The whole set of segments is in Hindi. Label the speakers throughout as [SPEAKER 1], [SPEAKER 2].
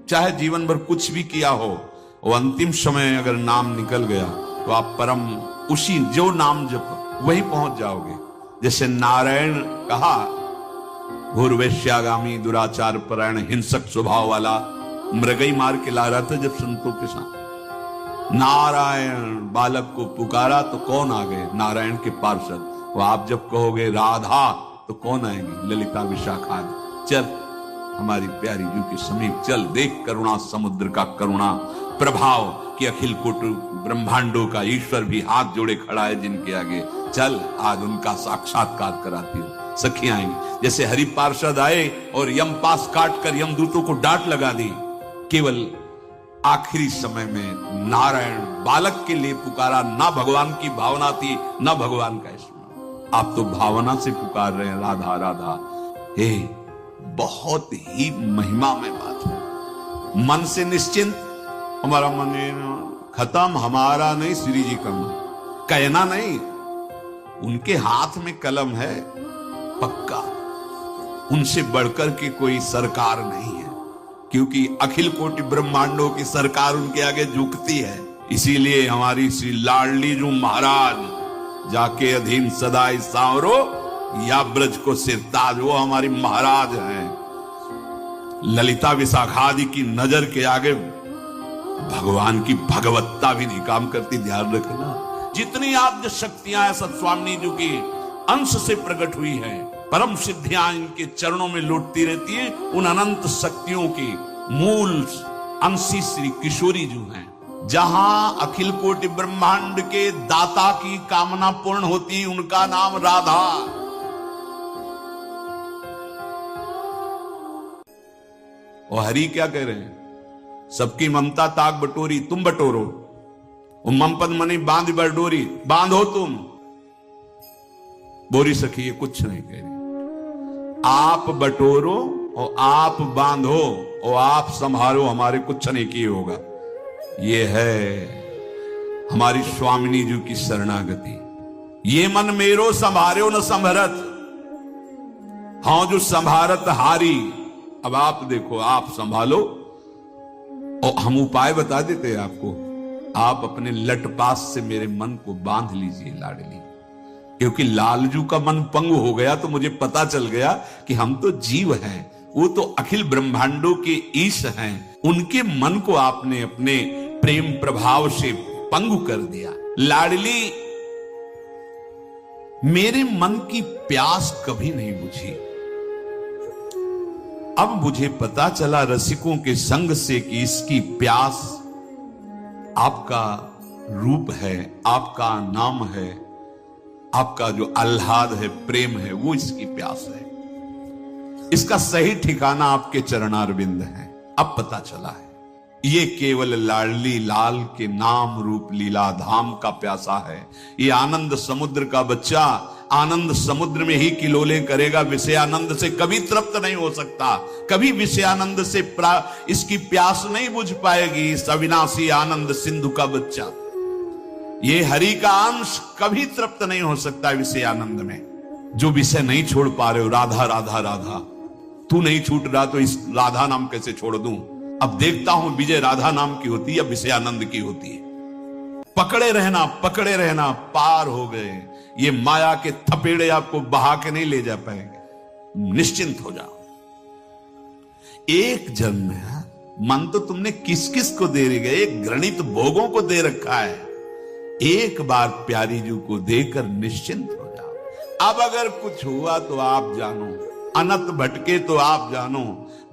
[SPEAKER 1] चाहे जीवन भर कुछ भी किया हो, वो अंतिम समय अगर नाम निकल गया तो आप परम उसी जो नाम जप वहीं पहुंच जाओगे। जैसे नारायण कहा, घोरवैश्यागामी दुराचार परायण हिंसक स्वभाव वाला मृगई मार के ला रहा था जब संतों के साथ। नारायण बालक को पुकारा तो कौन आ गए? नारायण के पार्षद। वो आप जब कहोगे राधा तो कौन आएंगी? ललिता विशाखा। चल हमारी प्यारी जू के समीप चल, देख करुणा समुद्र का करुणा प्रभाव कि अखिल कोटि ब्रह्मांडों का ईश्वर भी हाथ जोड़े खड़ा है जिनके आगे। चल आज उनका साक्षात्कार कराती हूं। सखियां आएंगी। जैसे हरि पार्षद आए और यम पास काट कर यमदूतों को डांट लगा दी, केवल आखिरी समय में नारायण बालक के लिए पुकारा। ना भगवान की भावना थी ना भगवान का स्मरण। आप तो भावना से पुकार रहे हैं राधा राधा। हे बहुत ही महिमा में बात है। मन से निश्चिंत, हमारा मन खत्म, हमारा नहीं श्री जी का मन, कहना नहीं। उनके हाथ में कलम है पक्का, उनसे बढ़कर के कोई सरकार नहीं है, क्योंकि अखिल कोटि ब्रह्मांडों की सरकार उनके आगे झुकती है। इसीलिए हमारी श्री लाडली जो महाराज जाके अधीन सदाई सांवरो या ब्रज को सिरताज, वो हमारी महाराज हैं। ललिता विशाखादि की नजर के आगे भगवान की भगवत्ता भी नहीं काम करती। ध्यान रखना, जितनी आद्य शक्तियां हैं सब स्वामी जी की अंश से प्रकट हुई है। परम सिद्धियां इनके चरणों में लौटती रहती है। उन अनंत शक्तियों की मूल अंशी श्री किशोरी जी हैं। जहां अखिल कोटि ब्रह्मांड के दाता की कामना पूर्ण होती, उनका नाम राधा। और हरि क्या कह रहे हैं? सबकी ममता ताक बटोरी तुम बटोरो, ममपद मनी बांध बटोरी बांधो तुम। बोरी सखी ये कुछ नहीं कह रही। आप बटोरो और आप बांधो और आप संभालो, हमारे कुछ नहीं किए होगा। ये है हमारी स्वामिनी जी की शरणागति। ये मन मेरो संभारो न संभरत, हाँ जो संभारत हारी। अब आप देखो, आप संभालो और हम उपाय बता देते हैं आपको। आप अपने लटपास से मेरे मन को बांध लीजिए लाडली, क्योंकि लालजू का मन पंग हो गया तो मुझे पता चल गया कि हम तो जीव हैं, वो तो अखिल ब्रह्मांडों के ईश हैं। उनके मन को आपने अपने प्रेम प्रभाव से पंगु कर दिया। लाडली, मेरे मन की प्यास कभी नहीं बुझी। अब मुझे पता चला रसिकों के संग से कि इसकी प्यास आपका रूप है, आपका नाम है, आपका जो आह्लाद है, प्रेम है, वो इसकी प्यास है। इसका सही ठिकाना आपके चरणारविंद है। अब पता चला है ये केवल लाडली लाल के नाम रूप लीला धाम का प्यासा है। ये आनंद समुद्र का बच्चा आनंद समुद्र में ही किलोले करेगा, विषयानंद से कभी तृप्त नहीं हो सकता। कभी विषयानंद से इसकी प्यास नहीं बुझ पाएगी। इस अविनाशी आनंद सिंधु का बच्चा, ये हरि का अंश कभी तृप्त नहीं हो सकता विषय आनंद में। जो विषय नहीं छोड़ पा रहे हो, राधा राधा राधा, तू नहीं छूट रहा तो इस राधा नाम कैसे छोड़ दूं? अब देखता हूं विजय राधा नाम की होती है या विषय आनंद की होती है। पकड़े रहना, पार हो गए। ये माया के थपेड़े आपको बहा के नहीं ले जा पाएंगे। निश्चिंत हो जाओ। एक जन्म है, मन तो तुमने किस किस को दे रहे, एक गणित भोगों को दे रखा है। एक बार प्यारी जी को देकर निश्चिंत हो जाओ। अब अगर कुछ हुआ तो आप जानो, अनंत भटके तो आप जानो।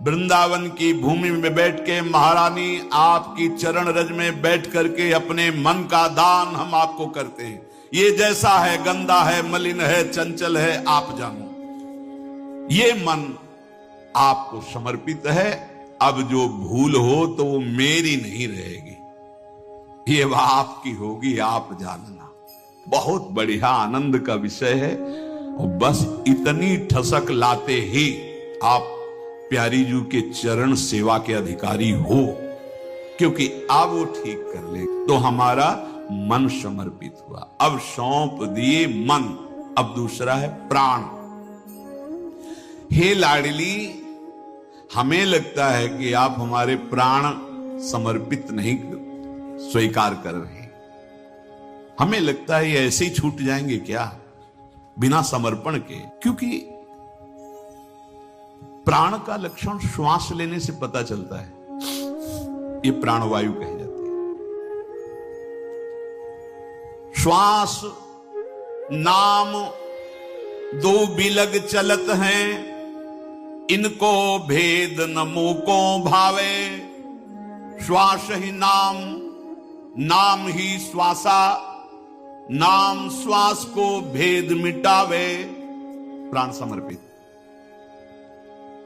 [SPEAKER 1] वृंदावन की भूमि में बैठ के महारानी आपकी चरण रज में बैठ करके अपने मन का दान हम आपको करते हैं। ये जैसा है, गंदा है, मलिन है, चंचल है, आप जानो। ये मन आपको समर्पित है। अब जो भूल हो तो वो मेरी नहीं रहेगी, ये वह आपकी होगी, आप जानना। बहुत बढ़िया आनंद का विषय है। और बस इतनी ठसक लाते ही आप प्यारी जी के चरण सेवा के अधिकारी हो, क्योंकि अब वो ठीक कर ले तो हमारा मन समर्पित हुआ। अब सौंप दिए मन, अब दूसरा है प्राण। हे लाडली, हमें लगता है कि आप हमारे प्राण समर्पित नहीं स्वीकार कर रहे हैं। हमें लगता है ये ऐसे ही छूट जाएंगे क्या बिना समर्पण के, क्योंकि प्राण का लक्षण श्वास लेने से पता चलता है। ये प्राणवायु कही जाती है। श्वास नाम दो बिलग चलत हैं, इनको भेद न मूको भावे। श्वास ही नाम, नाम ही श्वासा, नाम श्वास को भेद मिटावे। प्राण समर्पित,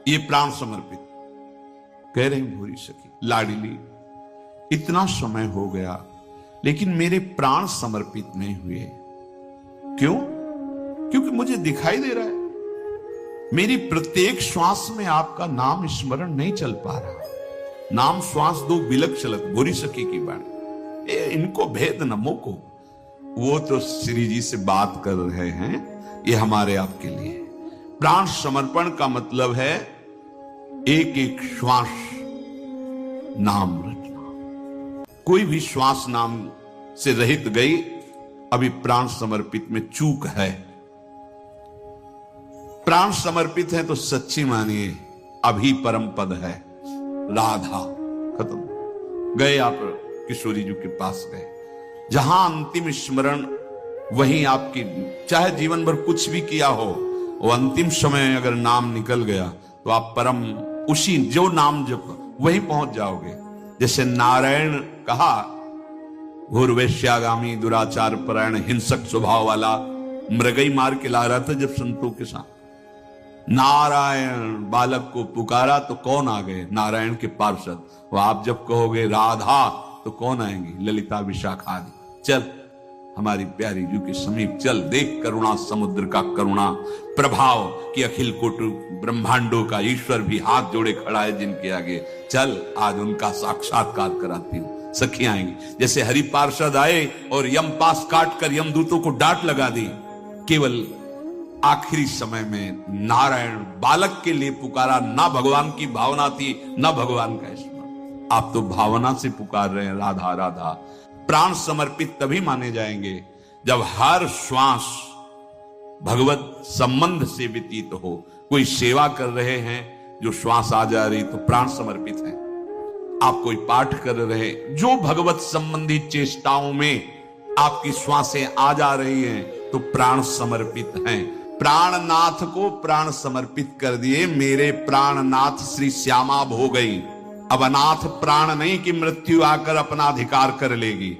[SPEAKER 1] ये प्राण समर्पित कह रहे भूरी सखी लाडली, इतना समय हो गया लेकिन मेरे प्राण समर्पित नहीं हुए। क्यों? क्योंकि मुझे दिखाई दे रहा है मेरी प्रत्येक श्वास में आपका नाम स्मरण नहीं चल पा रहा। नाम श्वास दो बिलक चलत, भूरी सखी की बाणी, इनको भेद न मोको। वो तो श्री जी से बात कर रहे हैं, ये हमारे आपके लिए। प्राण समर्पण का मतलब है एक एक श्वास नाम रचना। कोई भी श्वास नाम से रहित गई, अभी प्राण समर्पित में चूक है। प्राण समर्पित है तो सच्ची मानिए अभी परम पद है राधा। खत्म। गए आप किशोरी जी के पास गए, जहां अंतिम स्मरण वहीं आपकी, चाहे जीवन भर कुछ भी किया हो, वो अंतिम समय अगर नाम निकल गया तो आप परम उसी जो नाम जप वहीं पहुंच जाओगे। जैसे नारायण कहा, घोरवैश्यागामी दुराचार परायण हिंसक स्वभाव वाला मृगई मार के ला रहा था जब संतों के साथ। नारायण बालक को पुकारा तो कौन आ गए? नारायण के पार्षद। वो आप जब कहोगे राधा तो कौन आएंगी? ललिता विशाखा आदि। चल हमारी प्यारी जू के समीप चल, देख करुणा समुद्र का करुणा प्रभाव कि अखिल कोटि ब्रह्मांडों का ईश्वर भी हाथ जोड़े खड़ा है जिनके आगे। चल आज उनका साक्षात्कार कराती हूं। सखियां आएंगी। जैसे हरि पार्षद आए और यम पास काट कर यमदूतों को डांट लगा दी, केवल आखिरी समय में नारायण बालक के लिए पुकारा। ना भगवान की भावना थी, ना भगवान का स्मरण। आप तो भावना से पुकार रहे हैं राधा राधा। प्राण समर्पित तभी माने जाएंगे जब हर श्वास भगवत संबंध से व्यतीत हो। कोई सेवा कर रहे हैं, जो श्वास आ जा रही तो प्राण समर्पित है। आप कोई पाठ कर रहे, जो भगवत संबंधी चेष्टाओं में आपकी श्वासें आ जा रही हैं तो प्राण समर्पित हैं। प्राणनाथ को प्राण समर्पित कर दिए। मेरे प्राणनाथ श्री श्यामा हो गई। अब अनाथ प्राण नहीं कि मृत्यु आकर अपना अधिकार कर लेगी।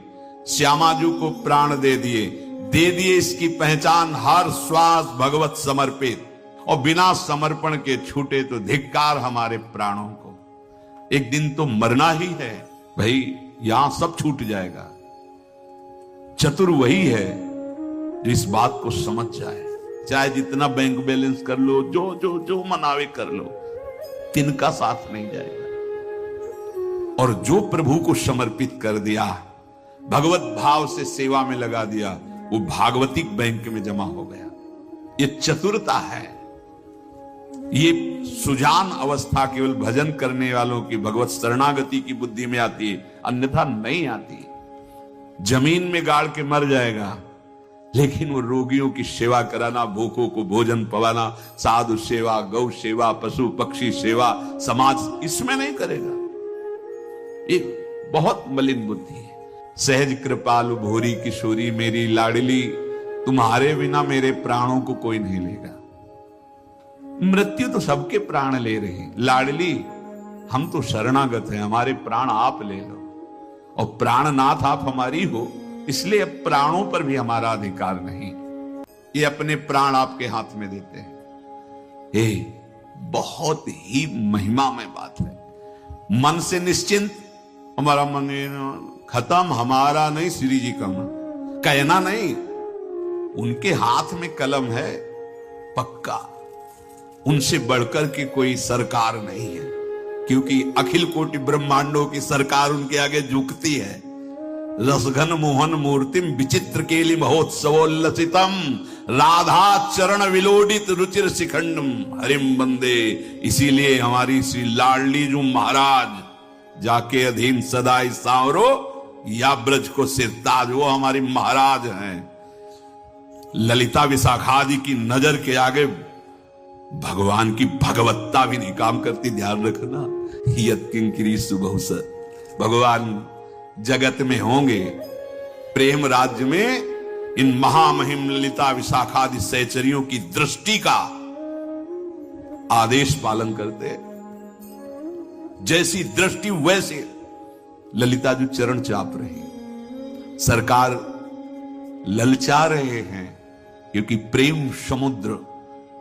[SPEAKER 1] श्यामा जी को प्राण दे दिए इसकी पहचान हर श्वास भगवत समर्पित। और बिना समर्पण के छूटे तो धिक्कार हमारे प्राणों को। एक दिन तो मरना ही है भाई, यहां सब छूट जाएगा। चतुर वही है जो इस बात को समझ जाए। चाहे जितना बैंक बैलेंस कर लो, जो जो जो मनावे कर लो, तिनका साथ नहीं जाएगा। और जो प्रभु को समर्पित कर दिया, भगवत भाव से सेवा में लगा दिया, वो भागवतिक बैंक में जमा हो गया। ये चतुरता है। ये सुजान अवस्था केवल भजन करने वालों की, भगवत शरणागति की बुद्धि में आती है, अन्यथा नहीं आती। जमीन में गाड़ के मर जाएगा, लेकिन वो रोगियों की सेवा कराना, भूखों को भोजन पवाना, साधु सेवा, गौ सेवा, पशु पक्षी सेवा, समाज, इसमें नहीं करेगा। एक बहुत मलिन बुद्धि है। सहज कृपालु भोरी किशोरी मेरी लाडली, तुम्हारे बिना मेरे प्राणों को कोई नहीं लेगा। मृत्यु तो सबके प्राण ले रही, लाडली हम तो शरणागत हैं, हमारे प्राण आप ले लो। और प्राणनाथ आप हमारी हो, इसलिए अब प्राणों पर भी हमारा अधिकार नहीं। ये अपने प्राण आपके हाथ में देते हैं। ये बहुत ही महिमामय बात है। मन से निश्चिंत, हमारा मन खत्म, हमारा नहीं, श्री जी का मन कहना नहीं। उनके हाथ में कलम है पक्का, उनसे बढ़कर के कोई सरकार नहीं है, क्योंकि अखिल कोटि ब्रह्मांडों की सरकार उनके आगे झुकती है। रसघन मोहन मूर्तिम विचित्र केली महोत्सवोल्लसितम राधा चरण विलोडित रुचिर शिखंडम हरिम बंदे। इसीलिए हमारी श्री लाडली जो महाराज जाके अधीन सदाई सांवरो या ब्रज को सिरताज, वो हमारी महाराज हैं। ललिता विशाखादि की नजर के आगे भगवान की भगवत्ता भी नहीं काम करती। ध्यान रखना, यत् किंकिरी सुबहुसर। भगवान जगत में होंगे, प्रेम राज्य में इन महामहिम ललिता विशाखादि सहचरियों की दृष्टि का आदेश पालन करते। जैसी दृष्टि वैसे ललिता जो चरण चाप रही, सरकार ललचा रहे हैं, क्योंकि प्रेम समुद्र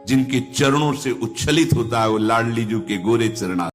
[SPEAKER 1] जिनके चरणों से उच्छलित होता है वो लाडली जी के गोरे चरणारविंद।